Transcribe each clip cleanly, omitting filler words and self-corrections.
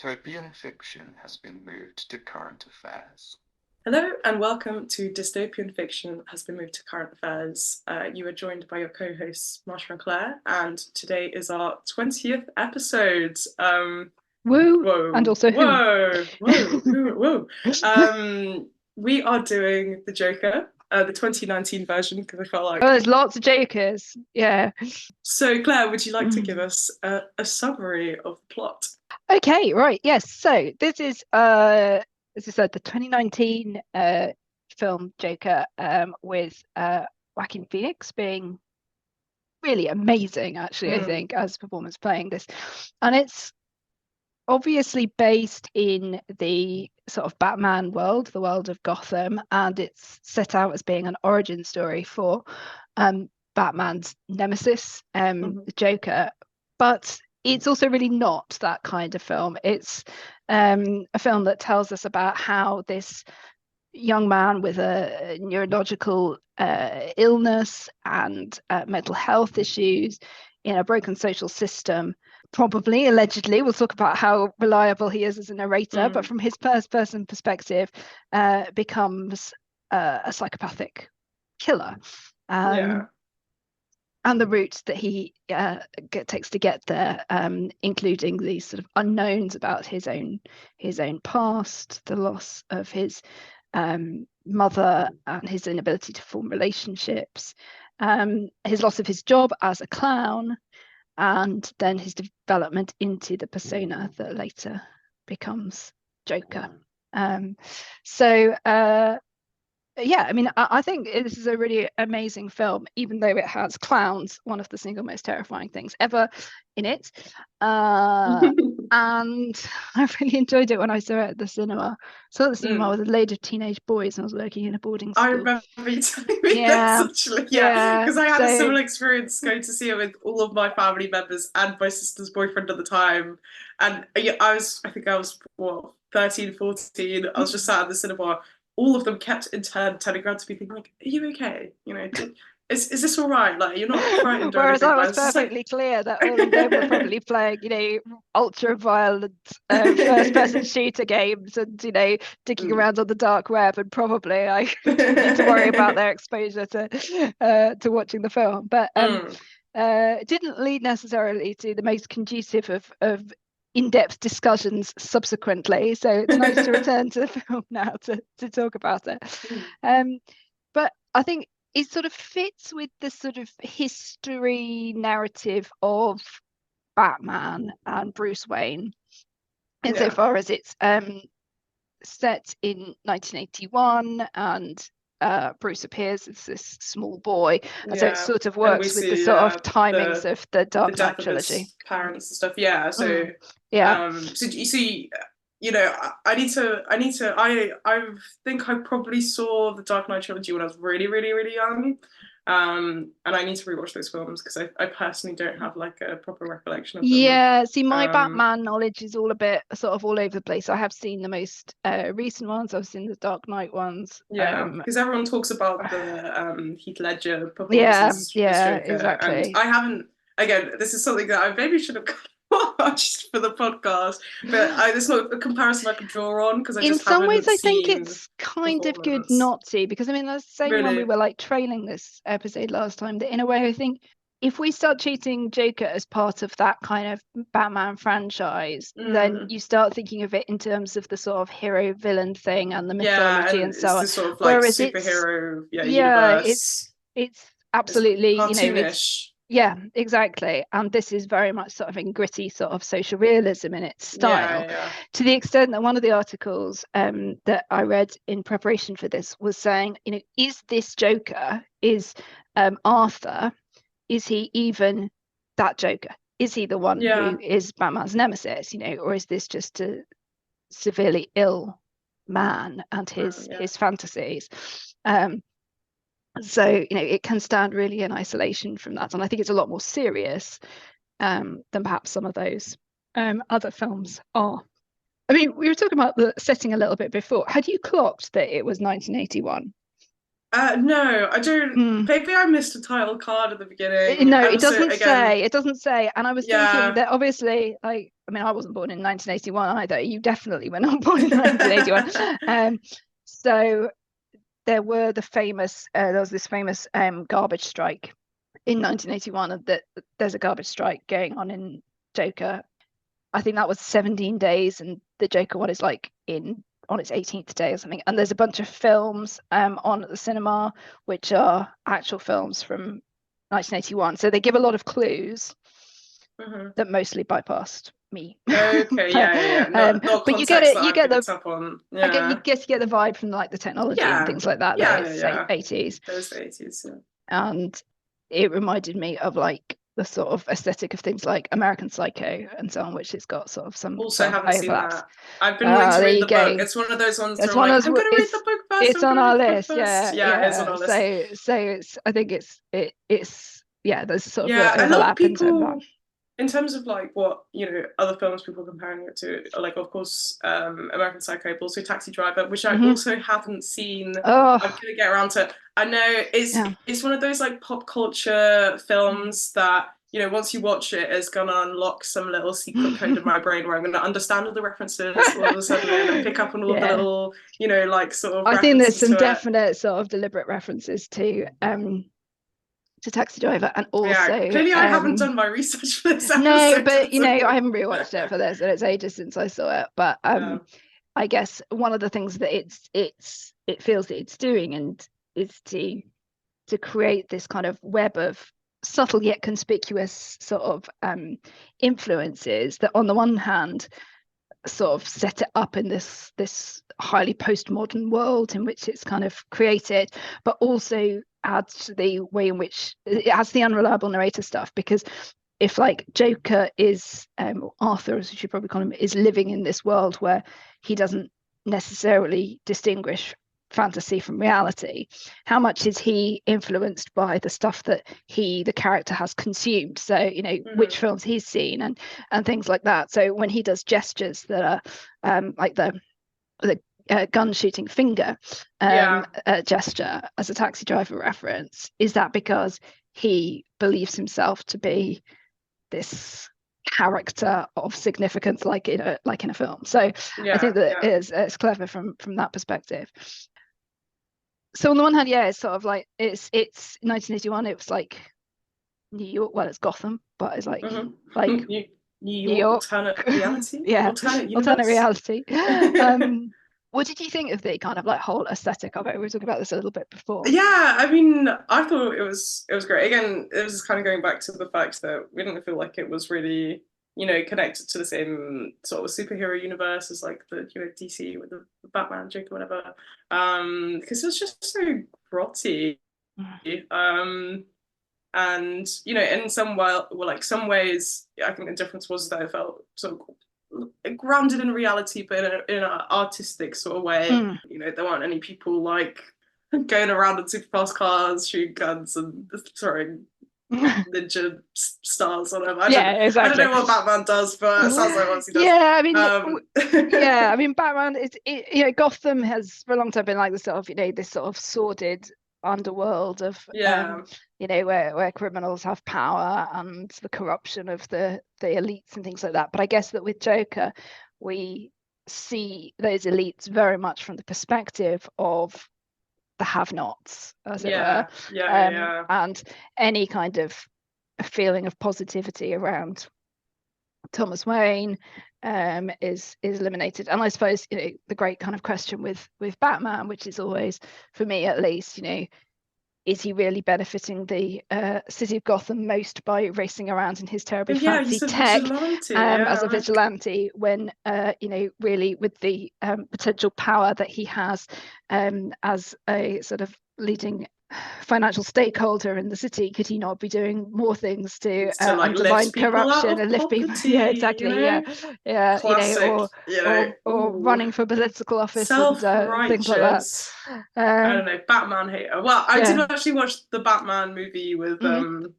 dystopian fiction has been moved to current affairs. Hello and welcome to Dystopian Fiction Has Been Moved to Current Affairs. You are joined by your co-hosts Masha and Clare, and today is our 20th episode. Woo, and Whoa, also whoa, whoa, whoa. We are doing the Joker, the 2019 version, because I felt like. Oh, there's lots of Jokers. Yeah. So, Claire, would you like to give us a summary of the plot? Okay, right. Yes. So this is as I said, the 2019 film Joker, with Joaquin Phoenix being really amazing, actually, I think, as a performance playing this. And it's obviously based in the sort of Batman world, the world of Gotham, and it's set out as being an origin story for Batman's nemesis, the Joker. But it's also really not that kind of film. It's a film that tells us about how this young man with a neurological illness and mental health issues in a broken social system, probably, allegedly, we'll talk about how reliable he is as a narrator, but from his first person perspective, becomes a psychopathic killer. And the route that he takes to get there, including these sort of unknowns about his own past, the loss of his mother and his inability to form relationships, his loss of his job as a clown, and then his development into the persona that later becomes Joker. Yeah, I mean, I think this is a really amazing film, even though it has clowns, one of the single most terrifying things ever, in it. And I really enjoyed it when I saw it at the cinema. Saw it at the cinema with a load of teenage boys, and I was working in a boarding school. I remember you telling me this, actually. Yeah, because I had a similar experience going to see it with all of my family members and my sister's boyfriend at the time. And I think I was, what, 13, 14. I was just sat at the cinema. All of them kept in turn turning around to me thinking, like, are you okay? You know, is this all right? Like, you're not frightened or Whereas anything. I was perfectly clear that all of them were probably playing, ultra violent first person shooter games and, digging around on the dark web, and probably I need to worry about their exposure to watching the film. But it didn't lead necessarily to the most conducive of in-depth discussions subsequently, so it's nice to return to the film now to talk about it. But I think it sort of fits with the sort of history narrative of Batman and Bruce Wayne, insofar as it's set in 1981, and Bruce appears as this small boy, and so it sort of works with the sort of timings of the Dark Knight trilogy. His parents and stuff, yeah. So so you see, I think I probably saw the Dark Knight trilogy when I was really, really, really young. And I need to rewatch those films because I personally don't have like a proper recollection of them. Yeah, see, my Batman knowledge is all a bit sort of all over the place. I have seen the most recent ones. I've seen the Dark Knight ones. Yeah, because everyone talks about the Heath Ledger performances. Yeah, exactly. And I haven't. Again, this is something that I maybe should have watched for the podcast, but there's not a comparison I could draw on because I just haven't. In some ways, I think it's kind of good not to, because I mean, I was saying when we were like trailing this episode last time, that in a way I think if we start treating Joker as part of that kind of Batman franchise, then you start thinking of it in terms of the sort of hero villain thing and the mythology and so on. Sort of like whereas superhero universe. It's absolutely cartoonish. Yeah, exactly. And this is very much sort of in gritty sort of social realism in its style, to the extent that one of the articles that I read in preparation for this was saying, is this Joker, is Arthur, is he even that Joker? Is he the one who is Batman's nemesis, or is this just a severely ill man and his fantasies? So, it can stand really in isolation from that. And I think it's a lot more serious than perhaps some of those other films are. I mean, we were talking about the setting a little bit before. Had you clocked that it was 1981? No, I don't. Maybe I missed a title card at the beginning. No, And it also, doesn't again, say. It doesn't say. And I was thinking yeah. that obviously, like, I mean, I wasn't born in 1981 either. You definitely were not born in 1981. So there was this famous garbage strike in 1981, and that there's a garbage strike going on in Joker. I think that was 17 days, and the Joker one is like on its 18th day or something. And there's a bunch of films on at the cinema which are actual films from 1981. So they give a lot of clues that mostly bypassed me. Okay, yeah. Not but you get context it. that You I get picked the. up on. I Yeah. guess you get the vibe from like the technology and things like that. Yeah, It's yeah. 80s. Those 80s, yeah. And it reminded me of like the sort of aesthetic of things like American Psycho and so on, which it's got sort of some Also, haven't seen overlaps. that. I've been wanting to There read you the book. go. It's one of those ones It's where one I'm of like, I'm those. gonna read the book first. It's on our list. Yeah, it's on our list. So it's. I think it's. Yeah, there's sort of real a lot of overlap in terms of people. that. In terms of like what other films people comparing it to, like of course American Psycho, but also Taxi Driver, which I also haven't seen. I'm gonna get around to it. I know it's one of those like pop culture films that once you watch it, it's gonna unlock some little secret code in my brain where I'm gonna understand all the references all of a sudden and pick up on all the little like sort of. I think there's some definite sort of deliberate references to Taxi Driver, and also clearly I haven't done my research for this episode. No, but I haven't rewatched it for this, and it's ages since I saw it. But I guess one of the things that it feels that it's doing and is to create this kind of web of subtle yet conspicuous sort of influences that on the one hand sort of set it up in this highly postmodern world in which it's kind of created, but also adds to the way in which it adds the unreliable narrator stuff. Because if like Joker is Arthur, as you should probably call him, is living in this world where he doesn't necessarily distinguish fantasy from reality, how much is he influenced by the stuff that the character has consumed? So which films he's seen and things like that. So when he does gestures that are like the gun shooting finger gesture as a Taxi Driver reference, is that because he believes himself to be this character of significance like in a film? So I think that it's clever from that perspective. So on the one hand, it's sort of like it's 1981. It was like New York. Well, it's Gotham, but it's like like New York alternate reality. alternate reality. What did you think of the kind of like whole aesthetic of it? We were talking about this a little bit before. Yeah, I mean, I thought it was great. Again, it was kind of going back to the fact that we didn't feel like it was really connected to the same sort of superhero universe as like the DC with the Batman, Joker, whatever. Because it was just so grotty. And in some ways, I think the difference was that it felt sort of grounded in reality, but in an artistic sort of way. There weren't any people like going around in super fast cars, shooting guns, and throwing ninja stars or whatever. Exactly. I don't know what Batman does, but it sounds like what he does. I mean Batman is Gotham has for a long time been like this sort of sordid underworld of where criminals have power and the corruption of the elites and things like that. But I guess that with Joker we see those elites very much from the perspective of the have-nots, as it were. And any kind of feeling of positivity around Thomas Wayne is eliminated. And I suppose the great kind of question with Batman, which is always, for me at least, is he really benefiting the city of Gotham most by racing around in his terribly fancy tech as a vigilante when really with the potential power that he has as a sort of leading financial stakeholder in the city, could he not be doing more things to undermine corruption and lift people? Or running for political office and things like that. I don't know, Batman hater. Well, I did actually watch the Batman movie with oh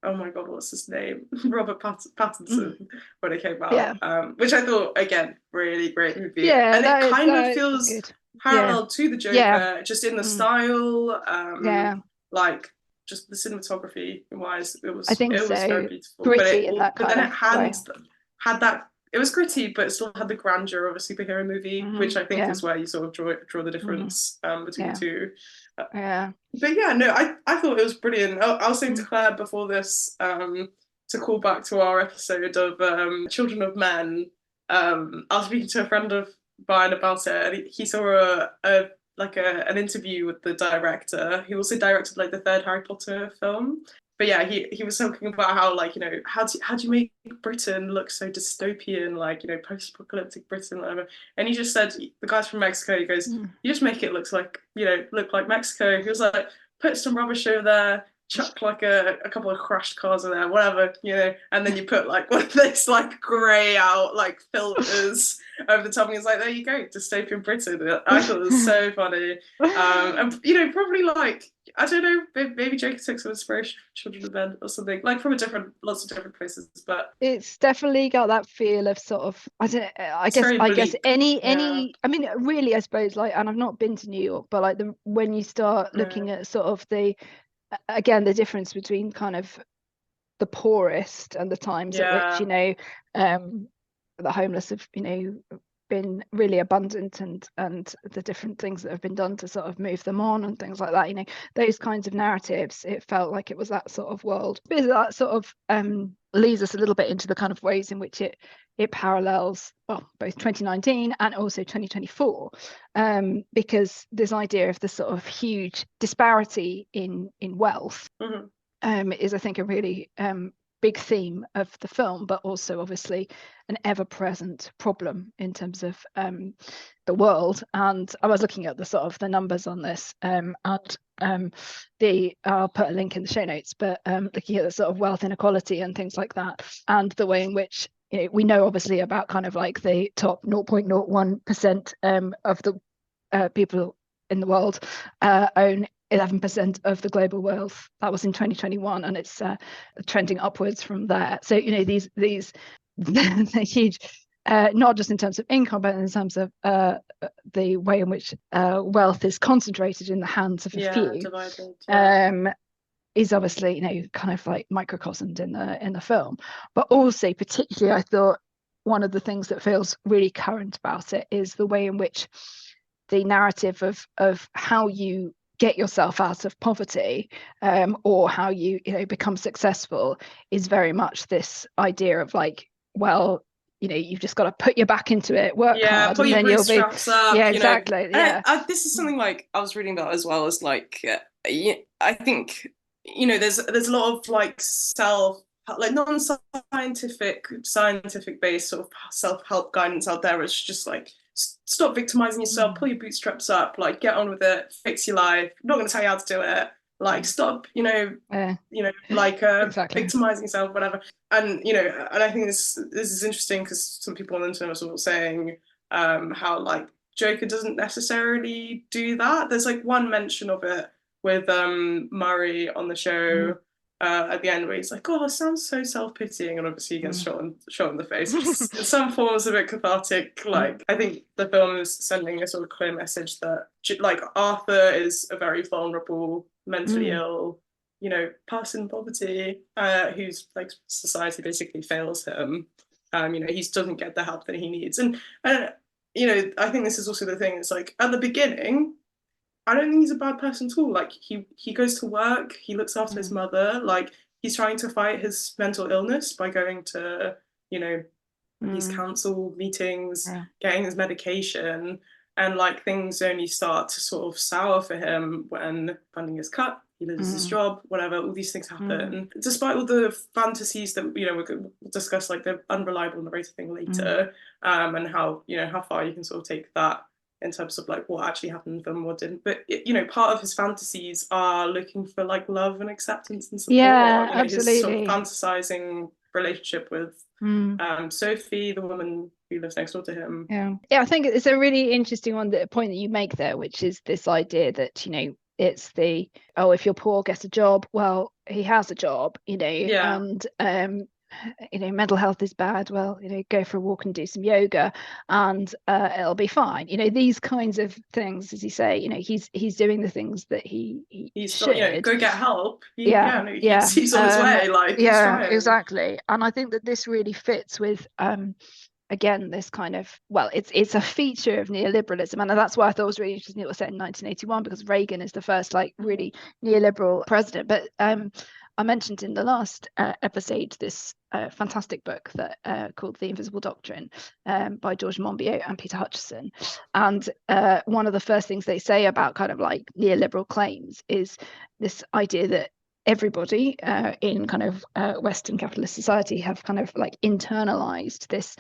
my god, what's his name? Robert Pattinson when it came out. Which I thought, again, really great movie. And it kind of feels parallel to the Joker, just in the style, like just the cinematography wise, it was very beautiful. Gritty but then it had that. It was gritty, but it still had the grandeur of a superhero movie, which I think is where you sort of draw the difference between the two. But yeah, no, I thought it was brilliant. I was saying to Claire before this, to call back to our episode of Children of Men. I was speaking to a friend of mine about it, and he saw an interview with the director. He also directed like the third Harry Potter film. But yeah, he was talking about how, like, you know, how do you make Britain look so dystopian, like, you know, post-apocalyptic Britain, whatever. And he just said, the guy's from Mexico, he goes, you just make it look like Mexico. He was like, put some rubbish over there, chuck like a couple of crashed cars in there, whatever, you know, and then you put like one of those like grey out like filters over the top, and he's like, there you go, dystopian Britain. I thought it was so funny. And you know, probably like, I don't know, maybe Jacob took some inspiration from Children of Men or something, like from lots of different places, but it's definitely got that feel of sort of, I guess any I mean, really, I suppose, like, and I've not been to New York, but like when you start looking at sort of the difference between kind of the poorest and the times at which, you know, the homeless have, you know, been really abundant, and the different things that have been done to sort of move them on and things like that, you know, those kinds of narratives, it felt like it was that sort of world. But that sort of leads us a little bit into the kind of ways in which it parallels, well, both 2019 and also 2024, because this idea of the sort of huge disparity in wealth is, I think, a really big theme of the film, but also obviously an ever-present problem in terms of the world. And I was looking at the sort of the numbers on this, and I'll put a link in the show notes, but looking at the sort of wealth inequality and things like that, and the way in which, you know, we know obviously about kind of like the top 0.01% of the people in the world own 11% of the global wealth. That was in 2021, and it's trending upwards from there. So, you know, these they're huge, not just in terms of income, but in terms of the way in which wealth is concentrated in the hands of a few. Divided, is obviously, you know, kind of like microcosmed in the film. But also, particularly, I thought one of the things that feels really current about it is the way in which the narrative of how you get yourself out of poverty, or how you know, become successful, is very much this idea of like, well, you know, you've just got to put your back into it, work hard, and then you'll be up, exactly. This is something like I was reading about as well, as like I think, you know, there's a lot of like non-scientific based sort of self-help guidance out there. It's just like, stop victimizing yourself, pull your bootstraps up, like get on with it, fix your life. I'm not going to tell you how to do it. Like, stop, victimizing yourself, whatever. And, you know, and I think this is interesting because some people on the internet are sort of saying how like Joker doesn't necessarily do that. There's like one mention of it with Murray on the show at the end, where he's like, "Oh, it sounds so self-pitying," and obviously he gets shot in the face. In some forms, a bit cathartic. Like, I think the film is sending a sort of clear message that, like, Arthur is a very vulnerable, mentally ill, you know, person in poverty, who's like, society basically fails him. You know, he doesn't get the help that he needs, and you know, I think this is also the thing. It's like, at the beginning, I don't think he's a bad person at all. Like, he goes to work, he looks after his mother, like, he's trying to fight his mental illness by going to, you know, these council meetings, getting his medication, and like, things only start to sort of sour for him when funding is cut, he loses his job, whatever, all these things happen. Despite all the fantasies that, you know, we'll discuss, like the unreliable narrator thing later, and how, you know, how far you can sort of take that in terms of like what actually happened for him, what didn't. But you know, part of his fantasies are looking for like love and acceptance and support. Yeah, you know, absolutely. His sort of fantasizing relationship with Sophie, the woman who lives next door to him. Yeah, I think it's a really interesting one, the point that you make there, which is this idea that, you know, it's the, oh, if you're poor, get a job. Well, he has a job, you know, and mental health is bad, well, go for a walk and do some yoga and it'll be fine. These kinds of things, as you say, he's doing the things that he should. Go get help. He's on his way, like he's trying. Exactly. And I think that this really fits with again, this kind of, well, it's a feature of neoliberalism, and that's why I thought it was really interesting it was set in 1981, because Reagan is the first really neoliberal president. But I mentioned in the last episode this fantastic book that called The Invisible Doctrine by George Monbiot and Peter Hutchison, and one of the first things they say about kind of like neoliberal claims is this idea that everybody in kind of Western capitalist society have kind of like internalized this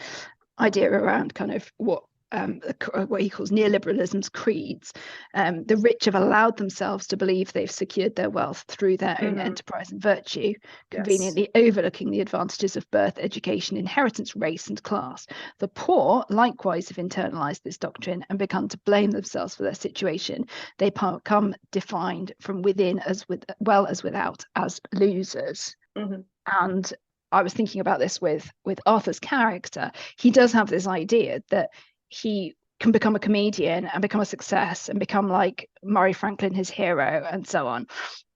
idea around kind of what he calls neoliberalism's creeds. The rich have allowed themselves to believe they've secured their wealth through their own enterprise and virtue, conveniently overlooking the advantages of birth, education, inheritance, race, and class. The poor likewise have internalized this doctrine and begun to blame themselves for their situation. They become defined from within as well as without as losers. And I was thinking about this with Arthur's character. He does have this idea that he can become a comedian and become a success and become like Murray Franklin, his hero, and so on,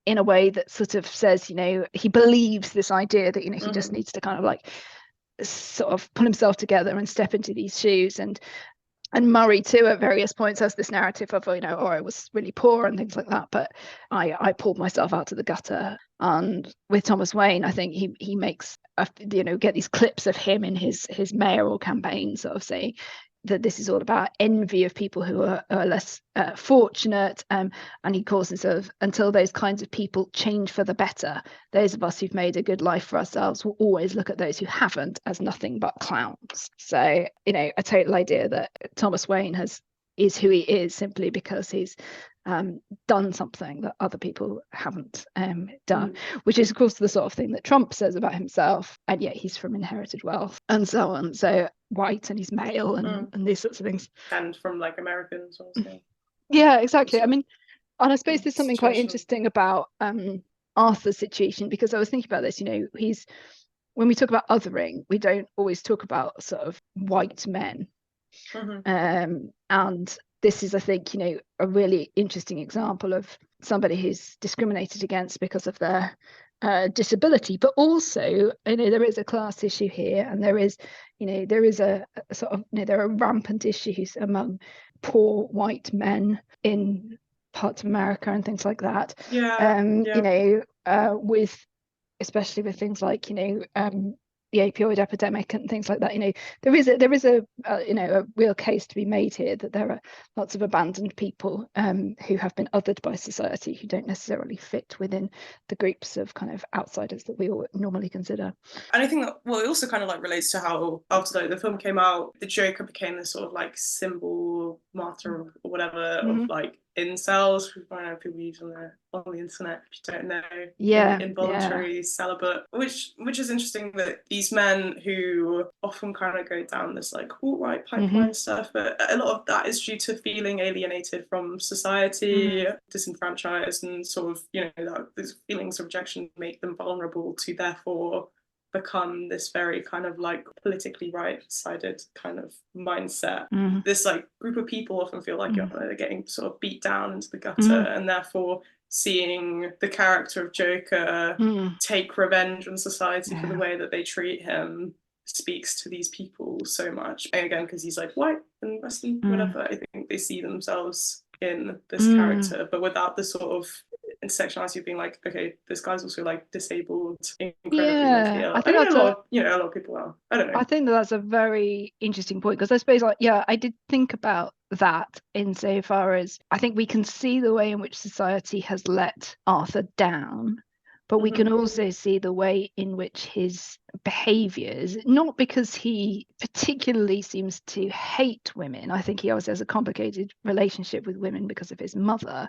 in a way that sort of says, he believes this idea that, he just needs to kind of like sort of pull himself together and step into these shoes. And Murray too at various points has this narrative of, I was really poor and things like that, but I pulled myself out of the gutter. And with Thomas Wayne, I think he makes get these clips of him in his mayoral campaign sort of saying that this is all about envy of people who are less fortunate, and he calls it sort of, until those kinds of people change for the better, those of us who've made a good life for ourselves will always look at those who haven't as nothing but clowns. So a total idea that Thomas Wayne is who he is simply because he's done something that other people haven't done, which is of course the sort of thing that Trump says about himself, and yet he's from inherited wealth and so on, so white and he's male and these sorts of things, and from like Americans also. Exactly. I mean, and I suppose there's something quite interesting about Arthur's situation, because I was thinking about this, when we talk about othering, we don't always talk about sort of white men. And this is, I think, a really interesting example of somebody who's discriminated against because of their disability, but also, there is a class issue here, and there is a sort of, there are rampant issues among poor white men in parts of America and things like that. With especially with things like the opioid epidemic and things like that, there is a real case to be made here that there are lots of abandoned people who have been othered by society, who don't necessarily fit within the groups of kind of outsiders that we all normally consider. And I think that, well, it also kind of like relates to how after the film came out, the Joker became this sort of like symbol, martyr or whatever of like incels. I know people use on the internet, if you don't know, involuntary celibate, which is interesting, that these men who often kind of go down this like alt-right pipeline stuff, but a lot of that is due to feeling alienated from society, disenfranchised, and sort of that these feelings of rejection make them vulnerable to therefore become this very kind of like politically right-sided kind of mindset. This like group of people often feel like they're getting sort of beat down into the gutter, and therefore seeing the character of Joker take revenge on society for the way that they treat him speaks to these people so much. And again, because he's like white and Western, whatever, I think they see themselves in this character, but without the sort of intersectionality of being like, okay, this guy's also like disabled, incredibly mentally ill. I think that's a lot of people are. I don't know. I think that's a very interesting point, because I suppose I did think about that insofar as I think we can see the way in which society has let Arthur down, but we can also see the way in which his behaviours, not because he particularly seems to hate women, I think he always has a complicated relationship with women because of his mother.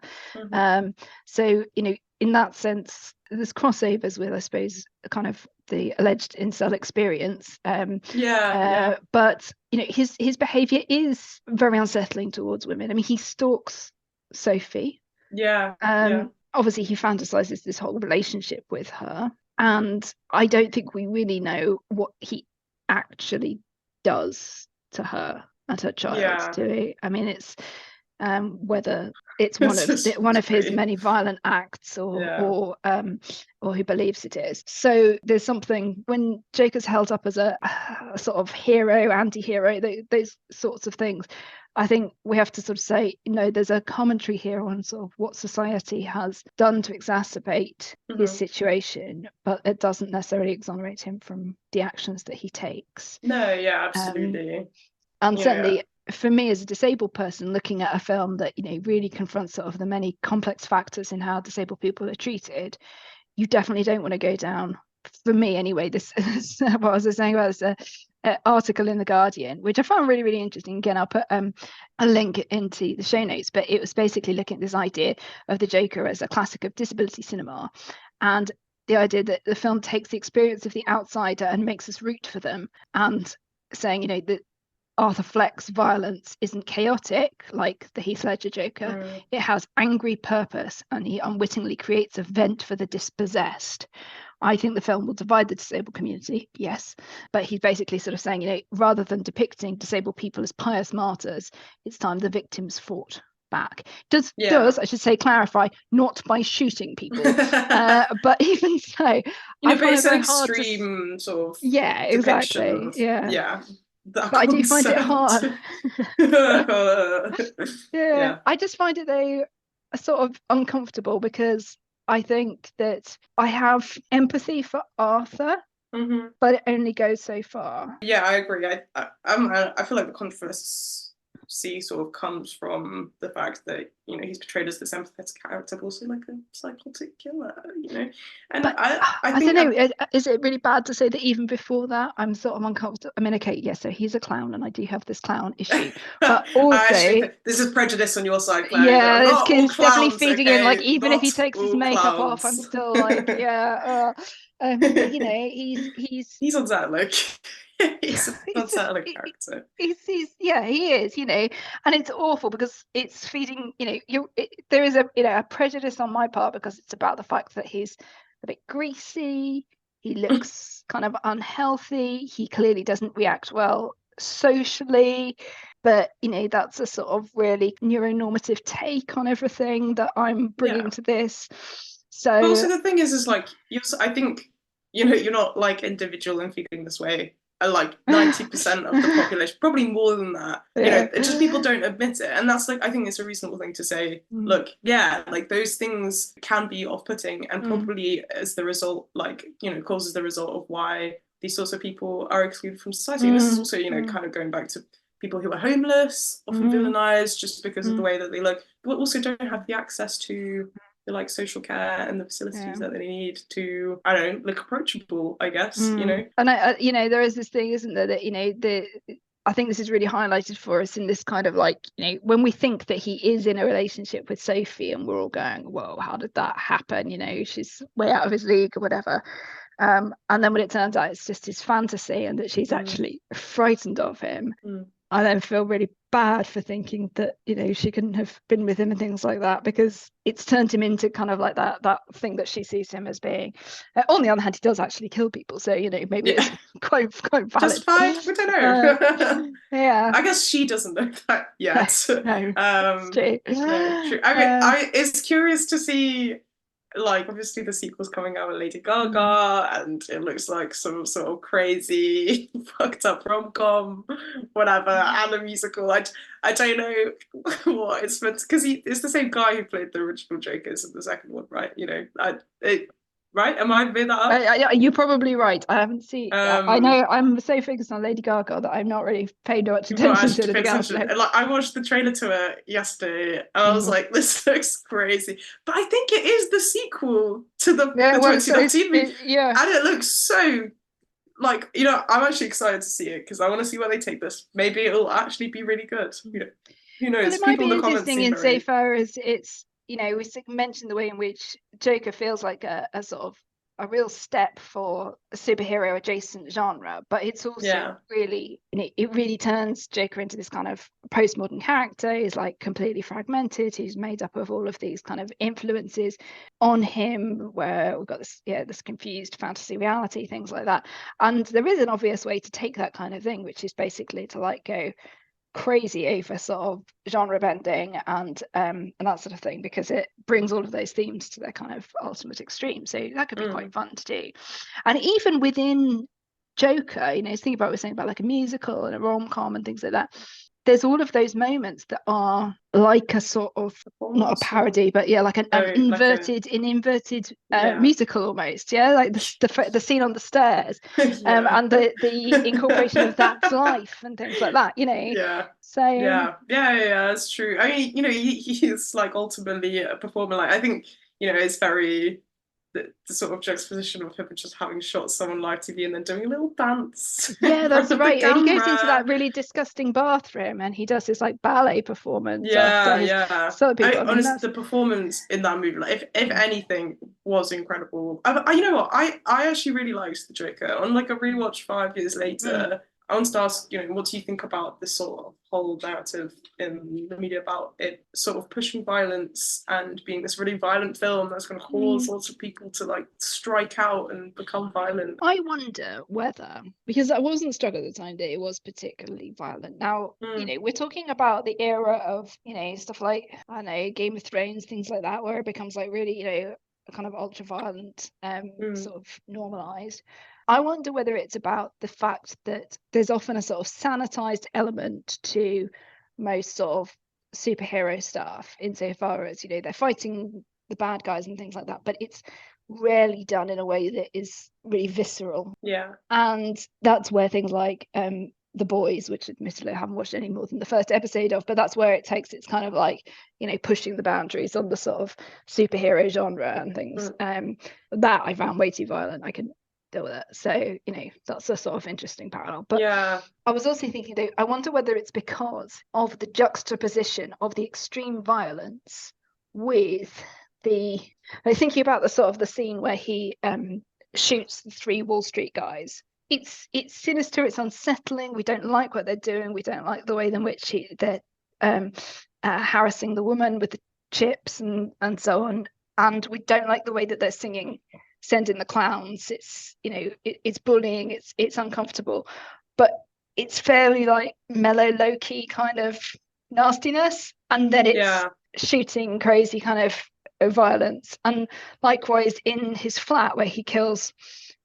So, in that sense, there's crossovers with, I suppose, kind of the alleged incel experience. But, his behaviour is very unsettling towards women. I mean, he stalks Sophie. Obviously he fantasizes this whole relationship with her, And I don't think we really know what he actually does to her and her child, do we? I mean, it's whether it's one of his many violent acts or who believes it is. So there's something when Joker's held up as a sort of hero, anti-hero, those sorts of things. I think we have to sort of say, there's a commentary here on sort of what society has done to exacerbate his situation, but it doesn't necessarily exonerate him from the actions that he takes. No, yeah, absolutely. And certainly for me as a disabled person, looking at a film that, really confronts sort of the many complex factors in how disabled people are treated, you definitely don't want to go down, for me anyway, this what I was saying about this article in The Guardian, which I found really, really interesting. Again, I'll put a link into the show notes, but it was basically looking at this idea of the Joker as a classic of disability cinema, and the idea that the film takes the experience of the outsider and makes us root for them, and saying, that Arthur Fleck's violence isn't chaotic like the Heath Ledger Joker. It has angry purpose, and he unwittingly creates a vent for the dispossessed. I think the film will divide the disabled community, yes, but he's basically sort of saying, rather than depicting disabled people as pious martyrs, it's time the victims fought back. Does I should say, clarify, not by shooting people, but even so, I but it's an extreme sort of exactly, but I do find it hard. I just find it though sort of uncomfortable, because I think that I have empathy for Arthur, but it only goes so far. Yeah, I agree. I feel like the controversy sort of comes from the fact that he's portrayed as this empathetic character, but also like a psychotic killer. And but I don't know. Is it really bad to say that even before that I'm sort of uncomfortable? I mean, okay, so he's a clown, and I do have this clown issue, but also this is prejudice on your side, Clare. Yeah, it's definitely feeding in. Like, even if he takes his makeup off, I'm still like, but he's on that look. He's a character. He is, and it's awful because it's feeding, there is a prejudice on my part, because it's about the fact that he's a bit greasy, he looks kind of unhealthy, he clearly doesn't react well socially, but that's a sort of really neuronormative take on everything that I'm bringing to this. So but also the thing is like, I think you're not like individual and feeling this way. Like 90% of the population, probably more than that. It's just people don't admit it, and that's like, I think it's a reasonable thing to say. Look, like those things can be off-putting, and probably as the result, like causes the result of why these sorts of people are excluded from society. And this is also kind of going back to people who are homeless, often villainized just because of the way that they look, but also don't have the access to the like social care and the facilities that they need to, I don't know, look approachable, I guess. And there is this thing, isn't there, that I think this is really highlighted for us in this kind of like, when we think that he is in a relationship with Sophie, and we're all going, whoa, how did that happen? She's way out of his league or whatever. And then when it turns out it's just his fantasy, and that she's actually frightened of him, I then feel really bad for thinking that she couldn't have been with him and things like that, because it's turned him into kind of like that thing that she sees him as being. On the other hand, he does actually kill people, so maybe it's quite valid. Justified? We don't know. I guess she doesn't know that yet. No, it's true. No, true. I mean, it's curious to see. Like, obviously the sequel's coming out with Lady Gaga, and it looks like some sort of crazy fucked up rom-com, whatever, and a musical. I don't know what it's meant, because it's the same guy who played the original Jokers in the second one, right? Right? Am I made that up? You're probably right. I haven't seen. I know I'm so focused on Lady Gaga that I'm not really paid much attention to anything else. Like, I watched the trailer to it yesterday, and I was like, "This looks crazy." But I think it is the sequel to the 2019 movie, and it looks so. Like, I'm actually excited to see it, because I want to see where they take this. Maybe it'll actually be really good. Who knows? Well, it might be interesting insofar as it's. We mentioned the way in which Joker feels like a sort of a real step for a superhero adjacent genre, but it's also really, it really turns Joker into this kind of postmodern character. He's like completely fragmented. He's made up of all of these kind of influences on him, where we've got this confused fantasy reality, things like that. And there is an obvious way to take that kind of thing, which is basically to like go crazy over sort of genre bending and that sort of thing, because it brings all of those themes to their kind of ultimate extreme. So that could be quite fun to do. And even within Joker, you know, think about what we're saying about like a musical and a rom-com and things like that, there's all of those moments that are like a sort of, not a parody, but like an inverted musical almost, like the scene on the stairs, and the incorporation of that life and things like that, you know. So that's true. I mean, you know, he's like ultimately a performer. Like, I think, you know, it's very the sort of juxtaposition of him just having shot someone live TV and then doing a little dance. Yeah, that's right. And he goes into that really disgusting bathroom and he does his like ballet performance. So people, honestly, the performance in that movie, like, if anything, was incredible. You know what? I actually really liked the Joker. On like a rewatch 5 years later, I want to ask, you know, what do you think about this sort of whole narrative in the media about it sort of pushing violence and being this really violent film that's going to cause lots of people to like strike out and become violent? I wonder whether, because I wasn't struck at the time that it was particularly violent. Now, you know, we're talking about the era of, you know, stuff like, I don't know, Game of Thrones, things like that, where it becomes like really, you know, kind of ultra violent, sort of normalized. I wonder whether it's about the fact that there's often a sort of sanitized element to most sort of superhero stuff, insofar as, you know, they're fighting the bad guys and things like that, but it's rarely done in a way that is really visceral. And that's where things like The Boys, which admittedly I haven't watched any more than the first episode of, but that's where it takes its kind of like, you know, pushing the boundaries on the sort of superhero genre and things. That I found way too violent. I can deal with it. So, you know, that's a sort of interesting parallel. But I was also thinking, though, I wonder whether it's because of the juxtaposition of the extreme violence with I'm thinking about the sort of the scene where he shoots the 3 Wall Street guys. It's sinister, it's unsettling. We don't like what they're doing. We don't like the way in which they're harassing the woman with the chips and so on. And we don't like the way that they're singing Send in the Clowns. It's, you know, it's bullying, it's uncomfortable, but it's fairly like mellow, low-key kind of nastiness. And then it's shooting crazy kind of violence. And likewise in his flat where he kills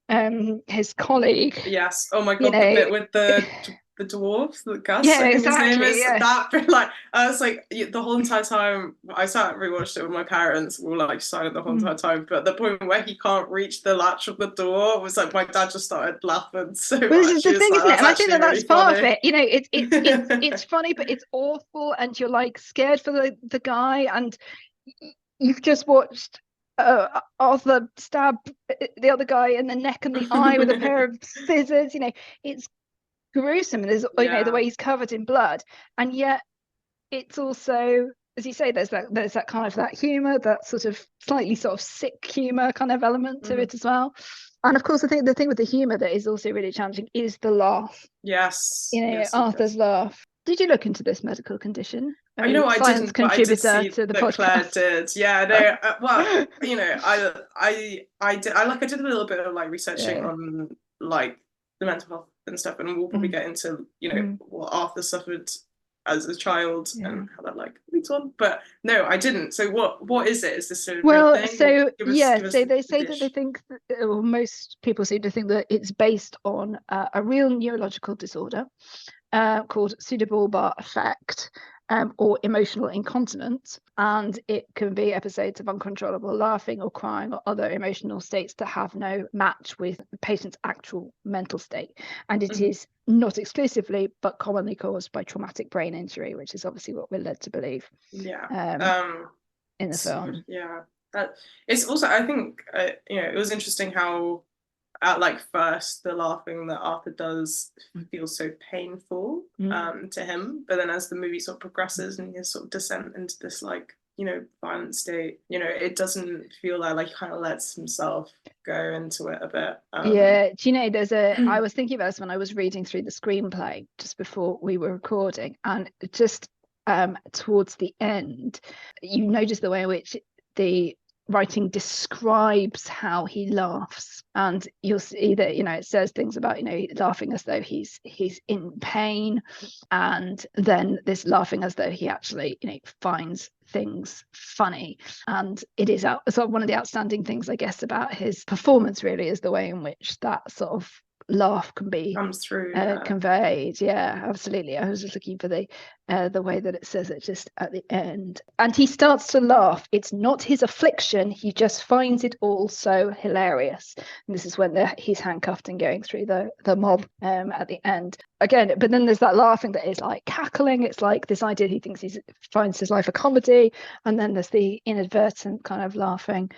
his colleague. Yes. Oh my god, the bit with the dwarf, the Gus, yeah, I think exactly, his name is. yeah. That bit, like, I was like, the whole entire time I sat and rewatched it with my parents, we were like silent the whole entire time, but the point where he can't reach the latch of the door was like, my dad just started laughing so much. This is the thing, isn't it? And I think that that's really part funny. of it, you know. It's funny, but it's awful, and you're like scared for the guy, and you've just watched Arthur stab the other guy in the neck and the eye with a pair of scissors. You know, it's gruesome, and there's you know, the way he's covered in blood, and yet it's also, as you say, there's that kind of that humor, that sort of slightly sort of sick humor kind of element to it as well. And of course, I think the thing with the humor that is also really challenging is the laugh. Yes. You know, Arthur's laugh. Did you look into this medical condition? You know, I didn't, but I did see to the that podcast. Claire did. Yeah, no. Well, you know, I did a little bit of like researching on like the mental health and stuff, and we'll probably get into, you know, what Arthur suffered as a child and how that like leads on. But no, I didn't. So what is it? Is this a real thing? So so they say that they think that, or most people seem to think that it's based on a real neurological disorder called pseudobulbar affect, or emotional incontinence, and it can be episodes of uncontrollable laughing or crying or other emotional states that have no match with the patient's actual mental state. And it is not exclusively, but commonly caused by traumatic brain injury, which is obviously what we're led to believe. In the film. Yeah, that it's also, I think, you know, it was interesting how at like first the laughing that Arthur does feels so painful to him, but then as the movie sort of progresses and his sort of descent into this like violent state. It doesn't feel like he kind of lets himself go into it a bit. Yeah, do you know, I was thinking about this when I was reading through the screenplay just before we were recording, and just towards the end, you notice the way in which the writing describes how he laughs, and you'll see that it says things about laughing as though he's in pain, and then this laughing as though he actually finds things funny. And it is sort of one of the outstanding things, I guess, about his performance really, is the way in which that sort of laugh can be comes through, conveyed. Yeah, absolutely. I was just looking for the way that it says it just at the end. And he starts to laugh. It's not his affliction. He just finds it all so hilarious. And this is when he's handcuffed and going through the mob at the end. Again, but then there's that laughing that is like cackling. It's like this idea he thinks he finds his life a comedy. And then there's the inadvertent kind of laughing.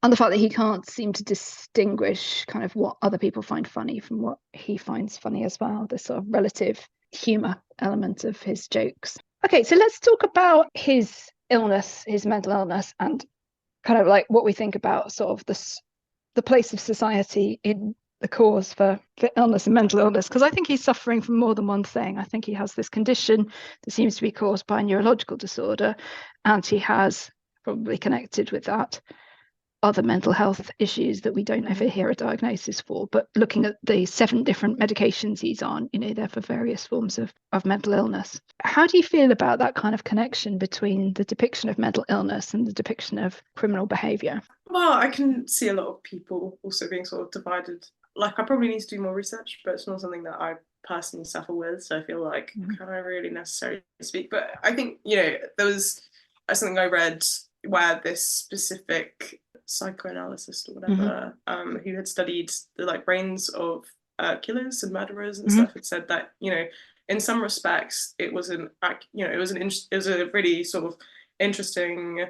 And the fact that he can't seem to distinguish kind of what other people find funny from what he finds funny as well, this sort of relative humour element of his jokes. Okay, so let's talk about his illness, his mental illness, and kind of like what we think about sort of the place of society in the cause for illness and mental illness, because I think he's suffering from more than one thing. I think he has this condition that seems to be caused by a neurological disorder, and he has, probably connected with that, other mental health issues that we don't ever hear a diagnosis for. But looking at the 7 different medications he's on, they're for various forms of mental illness. How do you feel about that kind of connection between the depiction of mental illness and the depiction of criminal behaviour? Well, I can see a lot of people also being sort of divided. Like, I probably need to do more research, but it's not something that I personally suffer with, so I feel like can I really necessarily speak? But I think there was something I read where this specific psychoanalyst or whatever who had studied the brains of killers and murderers and stuff, had said that in some respects it was a really sort of interesting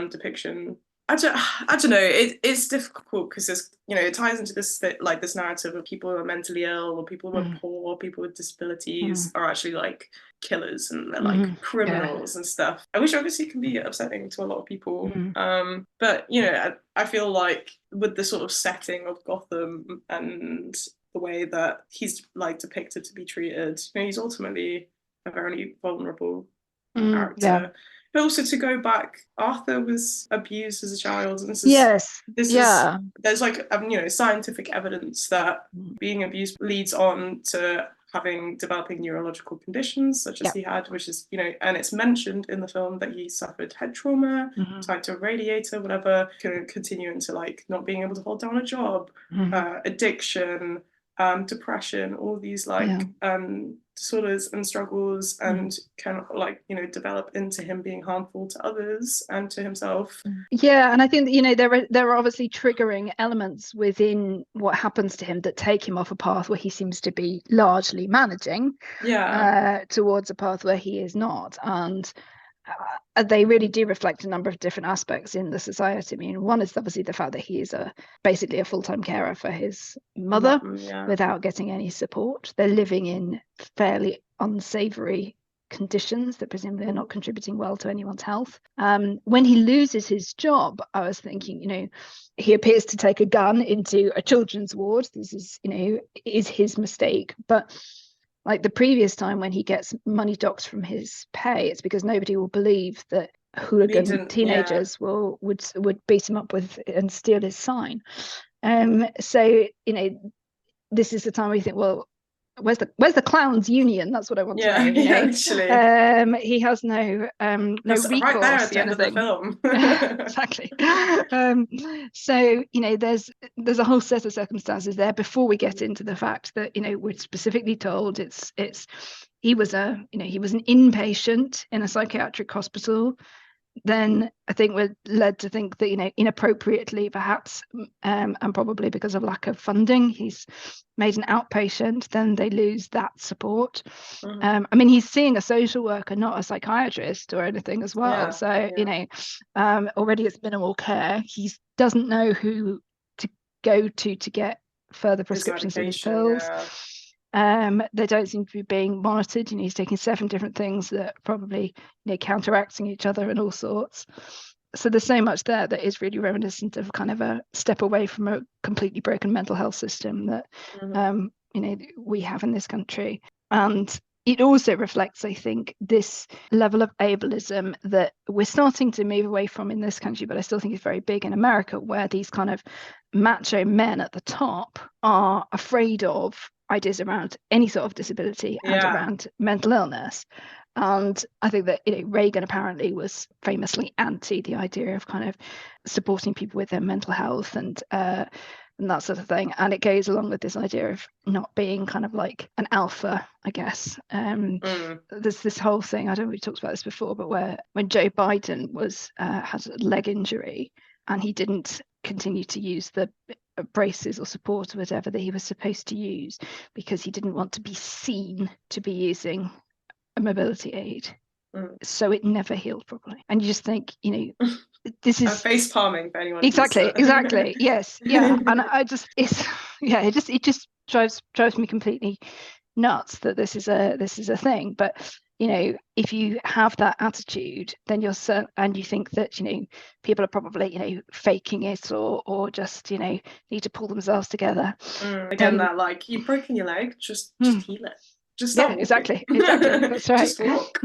depiction. I don't know. It's difficult because it ties into this this narrative of people who are mentally ill or people who are poor, people with disabilities are actually killers and they're criminals and stuff, which obviously can be upsetting to a lot of people. But I feel like with the sort of setting of Gotham and the way that he's depicted to be treated, he's ultimately a very vulnerable character. But also to go back, Arthur was abused as a child, and there's scientific evidence that being abused leads on to developing neurological conditions such as he had, which is and it's mentioned in the film that he suffered head trauma, tied to a radiator, whatever, can continue into not being able to hold down a job, addiction, depression, all these disorders and struggles, and can develop into him being harmful to others and to himself. Yeah, and I think that, there are obviously triggering elements within what happens to him that take him off a path where he seems to be largely managing towards a path where he is not. And they really do reflect a number of different aspects in the society. I mean, one is obviously the fact that he is basically a full-time carer for his mother without getting any support. They're living in fairly unsavory conditions that presumably are not contributing well to anyone's health. When he loses his job, I was thinking, he appears to take a gun into a children's ward. This is his mistake. But the previous time when he gets money docked from his pay, it's because nobody will believe that hooligan teenagers would beat him up with and steal his sign. So this is the time where you think, well, where's the clowns union? That's what I want to know. Literally. He has no recourse right there at the end of the film. Exactly. So there's a whole set of circumstances there before we get into the fact that we're specifically told he was an inpatient in a psychiatric hospital. Then I think we're led to think that inappropriately perhaps, and probably because of lack of funding, he's made an outpatient. Then they lose that support. I mean, he's seeing a social worker, not a psychiatrist or anything as well. Already it's minimal care. He doesn't know who to go to get further prescriptions of his pills. They don't seem to be being monitored. He's taking 7 different things that are probably counteracting each other and all sorts. So there's so much there that is really reminiscent of kind of a step away from a completely broken mental health system that we have in this country. And it also reflects, I think, this level of ableism that we're starting to move away from in this country, but I still think it's very big in America, where these kind of macho men at the top are afraid of ideas around any sort of disability and around mental illness. And I think that Reagan apparently was famously anti the idea of kind of supporting people with their mental health and that sort of thing. And it goes along with this idea of not being kind of like an alpha, I guess. There's this whole thing, I don't know if we talked about this before, but when Joe Biden had a leg injury and he didn't continue to use the braces or support or whatever that he was supposed to use because he didn't want to be seen to be using a mobility aid. So it never healed properly. And you just think, this is face palming for anyone. Exactly. Yes. Yeah. And it just drives me completely nuts that this is a thing. But if you have that attitude, then you're certain, and you think that people are probably faking it or just need to pull themselves together. Again, that like, you've broken your leg, just heal it. Just stop walking. Exactly. That's right. Just walk.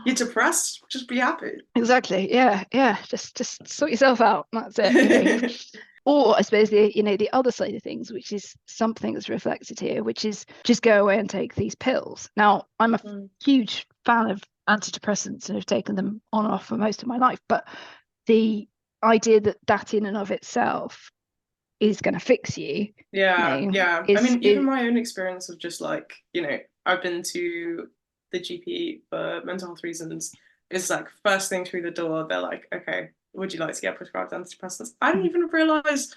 You're depressed, just be happy. Exactly. Yeah. Just sort yourself out. That's it. Or I suppose the other side of things, which is something that's reflected here, which is just go away and take these pills. Now, I'm a huge fan of antidepressants and have taken them on and off for most of my life, but the idea that in and of itself is going to fix you. I mean, even my own experience of just like, I've been to the GP for mental health reasons. It's like first thing through the door, they're like, okay, would you like to get prescribed antidepressants? I didn't even realise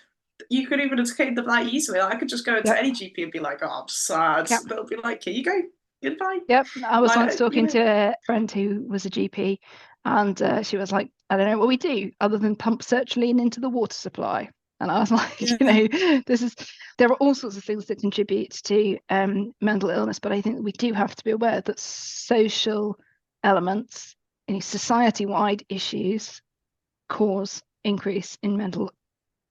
you could even take them that easily. Like, I could just go to any GP and be like, oh, I'm sad. They'll be like, here you go, you're fine. Yep. I was once talking to a friend who was a GP, and she was like, I don't know what we do other than pump sertraline into the water supply. And I was like, there are all sorts of things that contribute to mental illness, but I think that we do have to be aware that social elements, society-wide issues cause increase in mental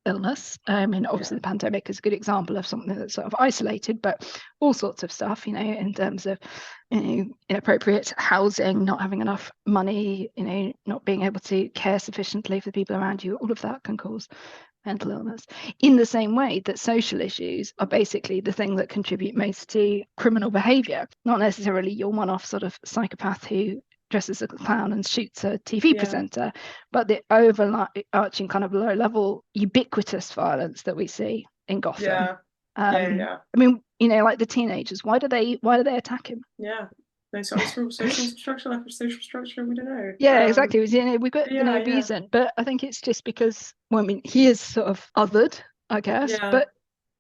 illness. Obviously the pandemic is a good example of something that's sort of isolated, but all sorts of stuff, in terms of inappropriate housing, not having enough money, not being able to care sufficiently for the people around you, all of that can cause mental illness, in the same way that social issues are basically the thing that contribute most to criminal behavior, not necessarily your one-off sort of psychopath who dresses as a clown and shoots a TV presenter, but the overarching kind of low-level ubiquitous violence that we see in Gotham. I mean, like the teenagers, why do they attack him? No social structure, lack of social structure, we don't know. Exactly. We've got reason, but I think it's just because, well, I mean, he is sort of othered, I guess, but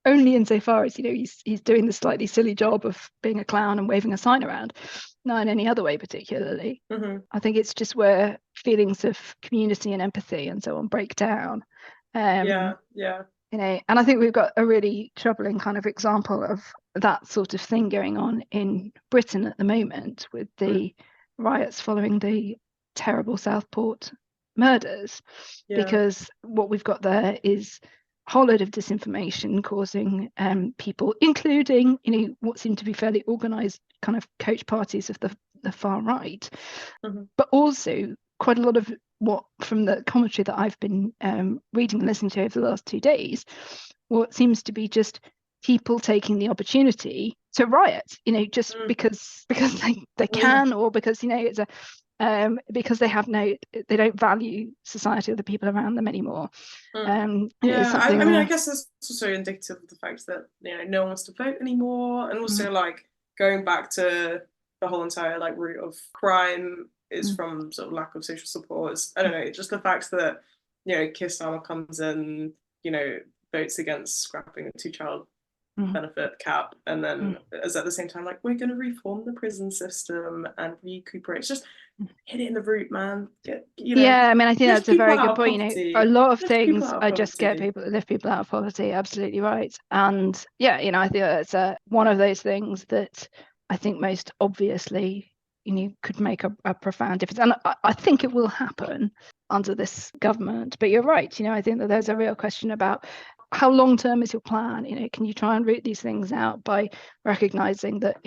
only insofar as he's doing the slightly silly job of being a clown and waving a sign around, not in any other way particularly. I think it's just where feelings of community and empathy and so on break down. And I think we've got a really troubling kind of example of that sort of thing going on in Britain at the moment with the riots following the terrible Southport murders, because what we've got there is a whole load of disinformation causing people, including what seem to be fairly organised kind of coach parties of the far right, but also quite a lot of what, from the commentary that I've been reading and listening to over the last 2 days, what seems to be just people taking the opportunity to riot, just because they can, or because it's a because they don't value society or the people around them anymore. I mean, I guess that's also indicative of the fact that no one wants to vote anymore, and also like going back to the whole entire like root of crime is from sort of lack of social support. I don't know, just the fact that Keir Starmer comes in, votes against scrapping a 2-child benefit cap, and then as at the same time, like, we're going to reform the prison system and recuperate. It's just hit it in the root, man. Yeah, I mean, I think that's a very good point. A lot of lift things are just lift people out of poverty. Absolutely right. And yeah, I think that's one of those things that I think most obviously could make a profound difference, and I think it will happen under this government. But you're right, I think that there's a real question about how long term is your plan. Can you try and root these things out by recognizing that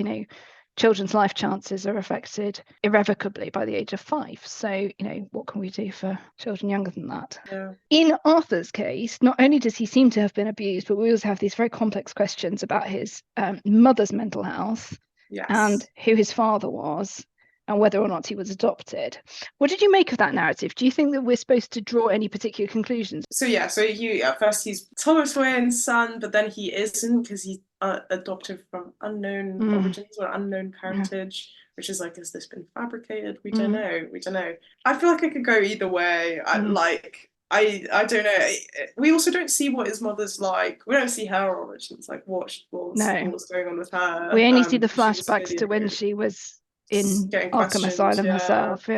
children's life chances are affected irrevocably by the age of 5. So, what can we do for children younger than that? Yeah. In Arthur's case, not only does he seem to have been abused, but we also have these very complex questions about his mother's mental health, and who his father was, and whether or not he was adopted. What did you make of that narrative? Do you think that we're supposed to draw any particular conclusions? So he, at first he's Thomas Wayne's son, but then he isn't, because he's adopted from unknown origins or unknown parentage, which is like, has this been fabricated? We don't know. I feel like it could go either way. I don't know. We also don't see what his mother's like. We don't see her origins, like what's going on with her. We only see the flashbacks to when she was in Arkham Asylum herself.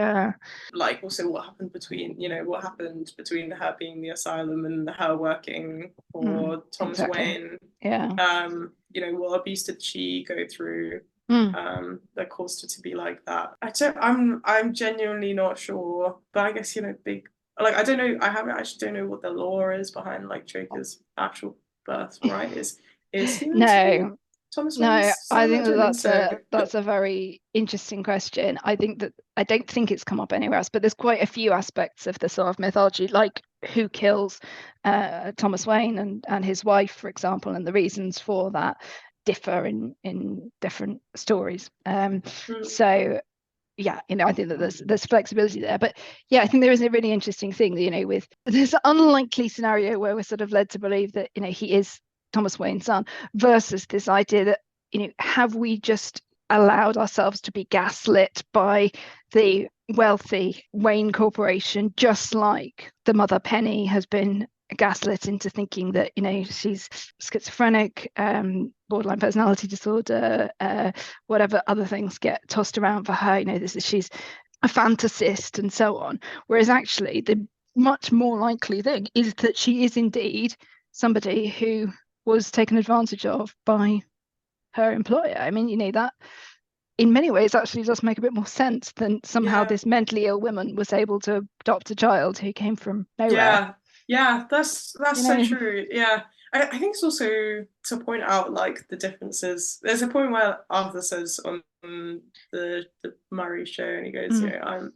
Like, also what happened between her being in the asylum and her working for Thomas Wayne. What abuse did she go through that caused her to be like that? I'm genuinely not sure, but I guess I don't know. I actually don't know what the law is behind like Joker's actual birth, right? Is he Thomas Wayne's son? I think that's a very interesting question. I don't think it's come up anywhere else, but there's quite a few aspects of the sort of mythology, like who kills Thomas Wayne and his wife, for example, and the reasons for that differ in different stories. So yeah, I think that there's flexibility there, but yeah, I think there is a really interesting thing, with this unlikely scenario where we're sort of led to believe that he is Thomas Wayne's son, versus this idea that have we just allowed ourselves to be gaslit by the wealthy Wayne Corporation, just like the mother Penny has been gaslit into thinking that she's schizophrenic, borderline personality disorder, whatever other things get tossed around for her, she's a fantasist and so on, whereas actually the much more likely thing is that she is indeed somebody who was taken advantage of by her employer. I mean, that in many ways actually does make a bit more sense than somehow this mentally ill woman was able to adopt a child who came from nowhere. Yeah, that's so true. Yeah, I think it's also to point out like the differences. There's a point where Arthur says on the Murray show, and he goes,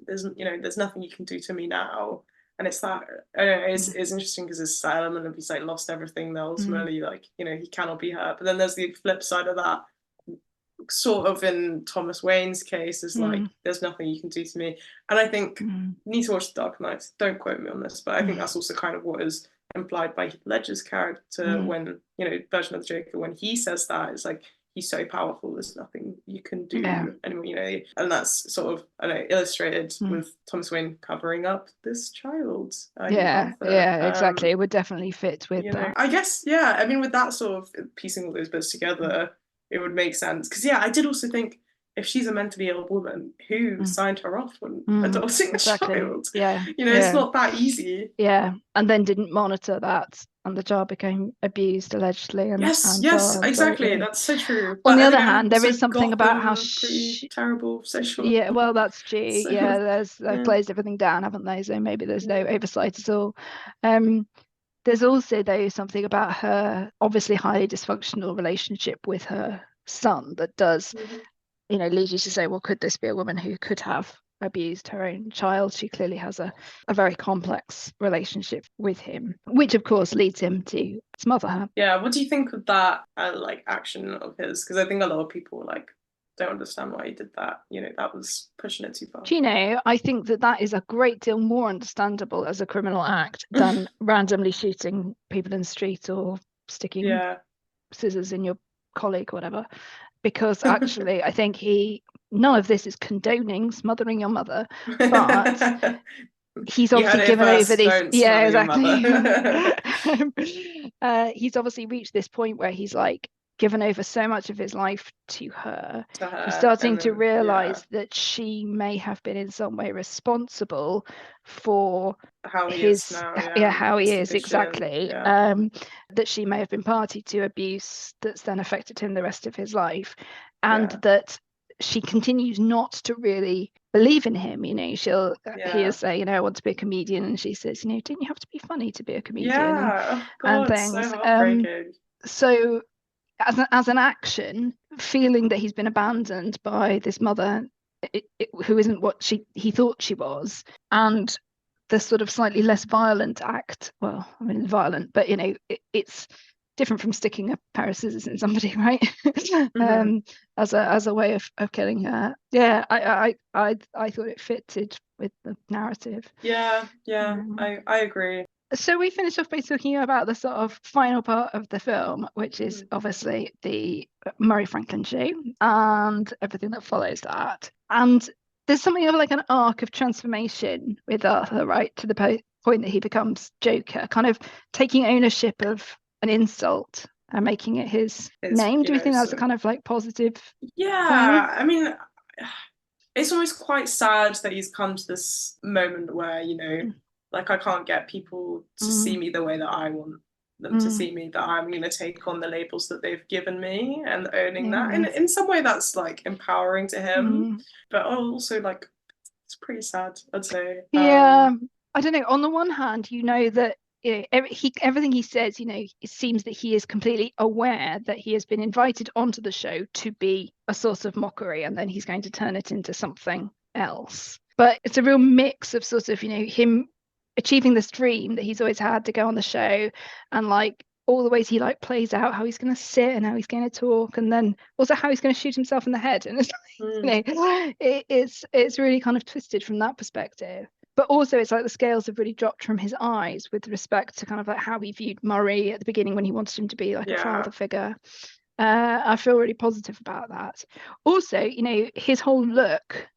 there's nothing you can do to me now. And it's that, I don't know, it's interesting because it's that element of he's like lost everything. That ultimately, like, he cannot be hurt. But then there's the flip side of that, sort of in Thomas Wayne's case, is like, there's nothing you can do to me. And I think you need to watch The Dark Knight. Don't quote me on this, but I think that's also kind of what is implied by Heath Ledger's character when, version of the Joker, when he says that, it's like, he's so powerful, there's nothing you can do anymore, and that's sort of illustrated with Thomas Wayne covering up this child. Exactly. It would definitely fit with that. I guess, I mean, with that sort of piecing all those bits together, it would make sense. Because I did also think, if she's a mentally ill woman, who signed her off when adopting the child? It's not that easy. And then didn't monitor that, and the child became abused allegedly. Yes, exactly. That's so true. On the other hand, there is something about how terrible social. Yeah, well, that's true. They've closed everything down, haven't they? So maybe there's no oversight at all. There's also, though, something about her obviously highly dysfunctional relationship with her son that does, lead you to say, well, could this be a woman who could have abused her own child? She clearly has a very complex relationship with him, which of course leads him to smother her. Yeah, what do you think of that action of his? Because I think a lot of people don't understand why he did that. That was pushing it too far. Do I think that is a great deal more understandable as a criminal act than randomly shooting people in the street or sticking scissors in your colleague or whatever, because actually I think none of this is condoning smothering your mother, but he's obviously given over these. Yeah, exactly. He's obviously reached this point where he's like, given over so much of his life to her, he's her, starting and to then, realize that she may have been in some way responsible for how he is his now, how he his is, condition, exactly. That she may have been party to abuse that's then affected him the rest of his life, and that she continues not to really believe in him. You know, she'll he'll say, you know, I want to be a comedian, and she says, you know, didn't you have to be funny to be a comedian? Oh God, and things. so heartbreaking. So as an action, feeling that he's been abandoned by this mother who isn't what he thought she was, and the sort of slightly less violent act, well, I mean, violent, but you know, it's different from sticking a pair of scissors in somebody, right? As a way of killing her. I thought it fitted with the narrative. I agree. So we finished off by talking about the sort of final part of the film, which is obviously the Murray Franklin show and everything that follows that. And there's something of like an arc of transformation with Arthur, right, to the point that he becomes Joker, kind of taking ownership of an insult and making it his name. Do we think that's a kind of like positive thing? I mean, it's almost quite sad that he's come to this moment where, you know, like I can't get people to see me the way that I want them to see me, that I'm going to take on the labels that they've given me and owning that. And in some way that's like empowering to him, but also like it's pretty sad, I'd say. I don't know. On the one hand, you know that everything he says, you know, it seems that he is completely aware that he has been invited onto the show to be a source of mockery, and then he's going to turn it into something else. But it's a real mix of sort of, you know, him achieving this dream that he's always had to go on the show, and like all the ways he like plays out how he's going to sit and how he's going to talk, and then also how he's going to shoot himself in the head. And it's like, you know, it's really kind of twisted from that perspective. But also it's like the scales have really dropped from his eyes with respect to kind of like how he viewed Murray at the beginning when he wanted him to be like a father figure. I feel really positive about that. Also, you know, his whole look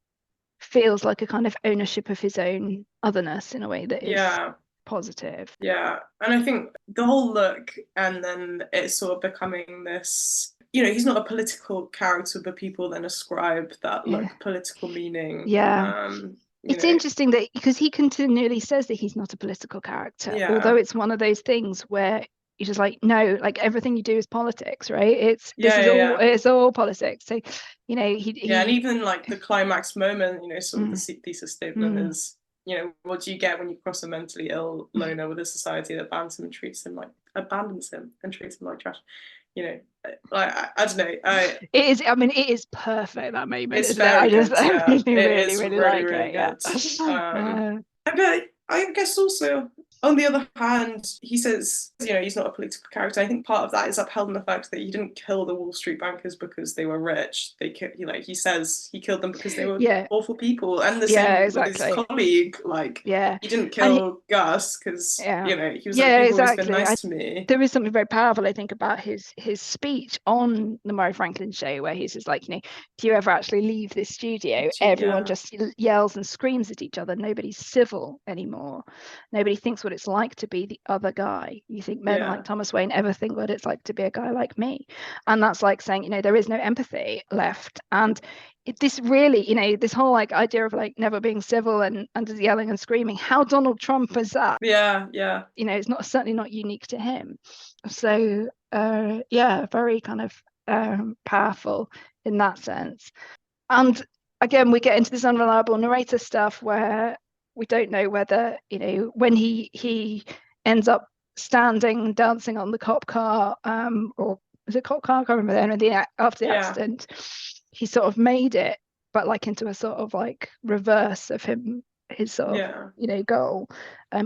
feels like a kind of ownership of his own otherness in a way that is positive. And I think the whole look, and then it's sort of becoming this, you know, he's not a political character, but people then ascribe that look political meaning. It's interesting that because he continually says that he's not a political character, although it's one of those things where you're just like, no, like everything you do is politics, right? It's all politics. So, you know, he and even like the climax moment, you know, sort of the thesis statement is, you know, what do you get when you cross a mentally ill loner with a society that abandons him and treats him like trash? You know, like I don't know. It is. I mean, it is perfect, that moment. It's very good. I really like really it. Good. But I guess also, on the other hand, he says, you know, he's not a political character. I think part of that is upheld in the fact that he didn't kill the Wall Street bankers because they were rich. He says he killed them because they were awful people. And the same with his colleague. Like, he didn't kill Gus because, you know, he was like, you've always been nice to me. There is something very powerful, I think, about his speech on the Murray Franklin show, where he's just like, you know, if you ever actually leave this studio, everyone just yells and screams at each other. Nobody's civil anymore. Nobody thinks what it's like to be the other guy. You think men like Thomas Wayne ever think what it's like to be a guy like me? And that's like saying, you know, there is no empathy left. And this really, you know, this whole like idea of like never being civil and just yelling and screaming, how Donald Trump is that? You know, it's certainly not unique to him. So very kind of powerful in that sense. And again, we get into this unreliable narrator stuff where we don't know whether, you know, when he ends up standing dancing on the cop car, or was it cop car? I can't remember after the accident, he sort of made it, but like into a sort of like reverse of his sort of, you know, goal,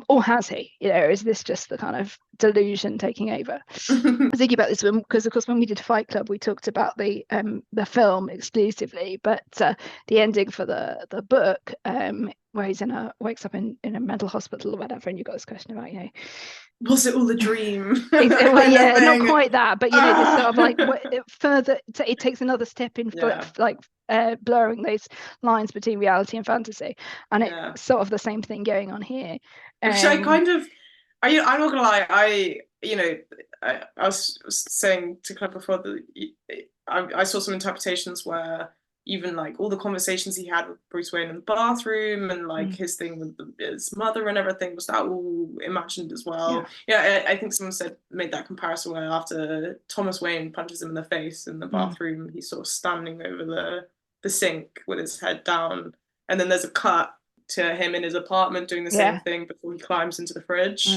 or has he? You know, is this just the kind of delusion taking over? I was thinking about this one because, of course, when we did Fight Club, we talked about the film exclusively, but the ending for the book, where he's wakes up in a mental hospital or whatever, and you've got this question about, you know, was it all a dream? Well, not quite that, but you know, this sort of like further. It takes another step in blurring those lines between reality and fantasy, and it's sort of the same thing going on here. Which I'm not gonna lie, you know, I was saying to Claire before that I saw some interpretations where even like all the conversations he had with Bruce Wayne in the bathroom and like his thing with his mother and everything, was that all imagined as well? Yeah, I think someone made that comparison where after Thomas Wayne punches him in the face in the bathroom, he's sort of standing over the sink with his head down, and then there's a cut to him in his apartment doing the same thing before he climbs into the fridge.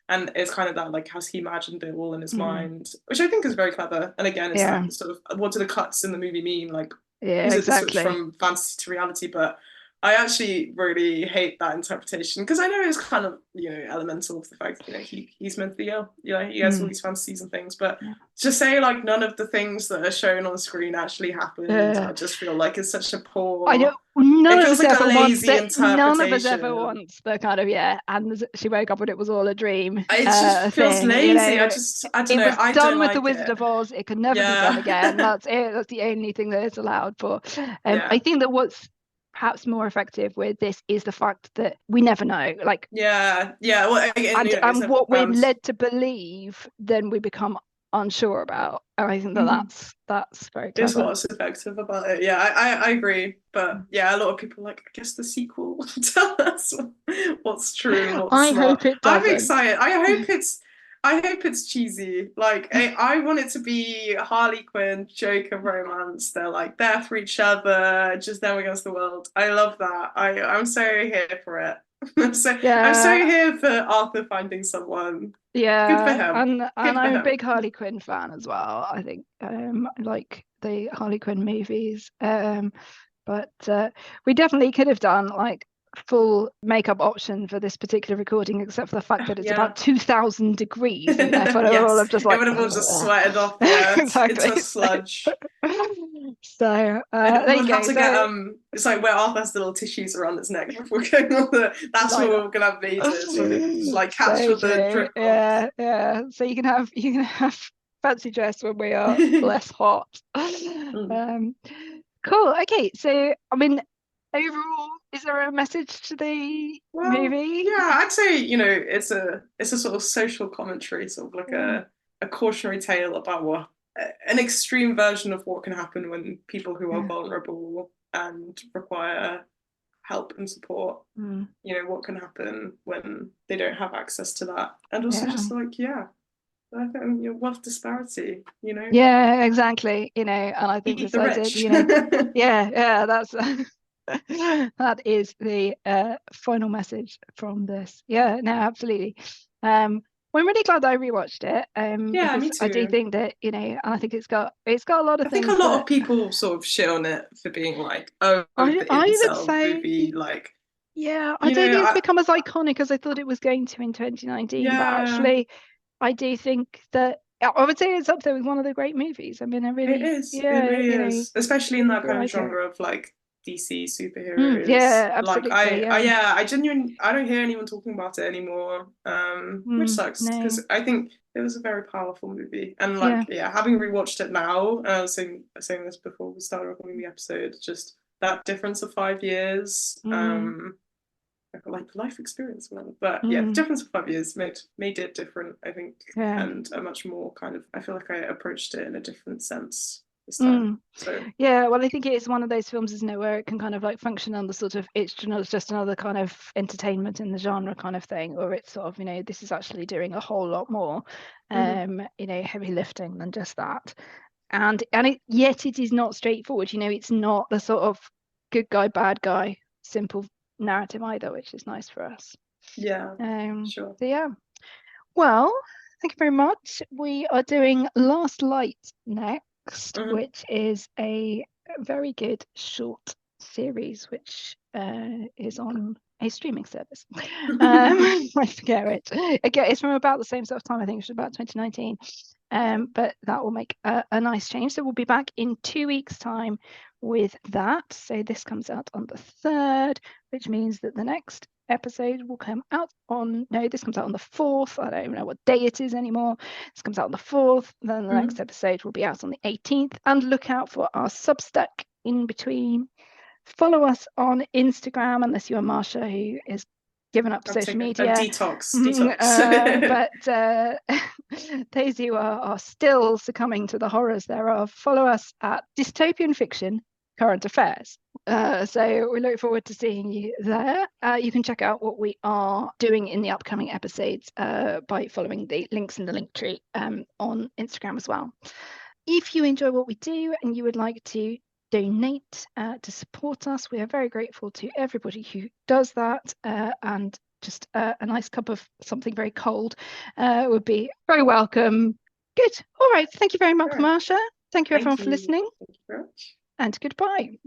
And it's kind of that, like, has he imagined it all in his mind, which I think is very clever. And again, it's that sort of, what do the cuts in the movie mean? Like, is it the switch from fantasy to reality? But I actually really hate that interpretation, because I know it's kind of, you know, elemental of the fact that, you know, he's mentally ill, you know, he has all these fantasies and things, but to say like none of the things that are shown on screen actually happened, I just feel like it's such a poor, I don't, none of us like ever wants none of us ever wants the kind of, and she woke up and it was all a dream. It just feels thing, lazy. You know? I don't know. It was done with like the Wizard of Oz. It could never be done again. That's it. That's the only thing that it's allowed for. I think that what's perhaps more effective with this is the fact that we never know. Like, well, again, and what we're led to believe, then we become unsure about. And I think that that's very clever. It's what's effective about it. Yeah, I agree. But yeah, a lot of people are like, I guess the sequel will tell us what's true and what's not. Hope it doesn't. I'm excited. I hope it's cheesy. Like, I want it to be Harley Quinn, Joker romance. They're like there for each other, just them against the world. I love that. I'm so here for it. I'm so here for Arthur finding someone. Yeah, good for him. And I'm a big Harley Quinn fan as well. I think I like the Harley Quinn movies. But we definitely could have done like full makeup option for this particular recording, except for the fact that it's about 2,000 degrees, and therefore all of just like, it would have all just sweated off into a sludge. So there you go. Have to get it's like where Arthur has the little tissues around his neck before going on that's what we're gonna have needed. Just like catch with the drip. Yeah. So you can have fancy dress when we are less hot. Cool. Okay, so I mean, overall, is there a message to the movie? Yeah, I'd say, you know, it's a sort of social commentary, sort of like a cautionary tale about an extreme version of what can happen when people who are vulnerable and require help and support. You know, what can happen when they don't have access to that, and also just like I think wealth disparity, you know. Yeah, exactly. You know, and I think this idea, you know, that's that is the final message from this. Yeah, no, absolutely. Well, I'm really glad I rewatched it. Me too. I do think that, you know, and I think it's got a lot of things. I think a lot of people sort of shit on it for being like, I would say movie, like. Yeah, I don't think it's become as iconic as I thought it was going to in 2019. But actually, I do think that I would say it's up there with one of the great movies. I mean, it really is, especially in that kind of genre of like DC superheroes. Absolutely. Like I genuinely, I don't hear anyone talking about it anymore, which sucks, because I think it was a very powerful movie. And like having rewatched it now, I was saying this before we started recording the episode, just that difference of 5 years, like life experience, but the difference of 5 years made it different, I think, and a much more kind of, I feel like I approached it in a different sense this time. So well, I think it is one of those films, isn't it, where it can kind of like function on the sort of, it's just another kind of entertainment in the genre kind of thing, or it's sort of, you know, this is actually doing a whole lot more you know, heavy lifting than just that, and yet it is not straightforward. You know, it's not the sort of good guy bad guy simple narrative either, which is nice for us. Sure. So well, thank you very much. We are doing Last Light next, which is a very good short series, which is on a streaming service. I forget it. Again, it's from about the same sort of time. I think it's about 2019. But that will make a nice change. So we'll be back in 2 weeks' time with that. So this comes out on the 3rd, which means that the next episode will come out on, this comes out on the 4th. I don't even know what day it is anymore. This comes out on the 4th. Then the next episode will be out on the 18th. And look out for our Substack in between. Follow us on Instagram, unless you are Masha, who is given up social media. A detox. But those who are still succumbing to the horrors thereof, follow us at Dystopian Fiction Current Affairs. So we look forward to seeing you there. You can check out what we are doing in the upcoming episodes by following the links in the link tree on Instagram as well. If you enjoy what we do and you would like to donate to support us, we are very grateful to everybody who does that, and just a nice cup of something very cold would be very welcome. Good. All right. Thank you very much, Masha. Thank you, everyone, for listening. Thank you very much. And goodbye.